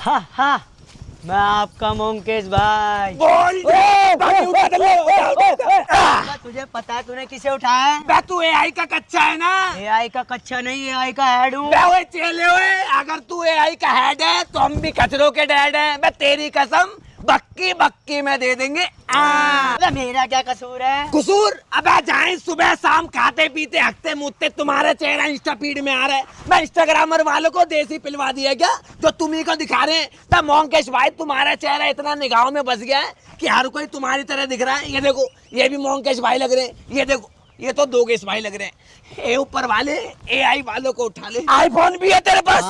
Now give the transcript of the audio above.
हा हा, मैं आपका मोंकेश भाई। बोल तुझे पता है तूने किसे उठाया है? बे तू एआई का कच्चा है ना? एआई का कच्चा नहीं, एआई का हेड हूँ। बे ओए चेले ओए, अगर तू एआई का हेड है तो हम भी कचरों के डैड हैं। बे तेरी कसम बक्की बक्की में दे देंगे। अबे मेरा क्या कसूर है? कसूर? अबे जाए सुबह शाम खाते पीते हकते मुतते तुम्हारा चेहरा इंस्टा फीड में आ रहा है। मैं इंस्टाग्रामर वालों को देसी पिलवा दिया क्या जो तुम्ही को दिखा रहे हैं? तब मोंकेश भाई तुम्हारा चेहरा इतना निगाहों में बस गया है कि हर कोई तुम्हारी तरह दिख रहा है। ये देखो, ये भी मोंकेश भाई लग रहे हैं। ये देखो, ये तो दोगेश भाई लग रहे हैं। ए ऊपर वाले एआई वालों को उठा ले। आईफोन भी है तेरे पास?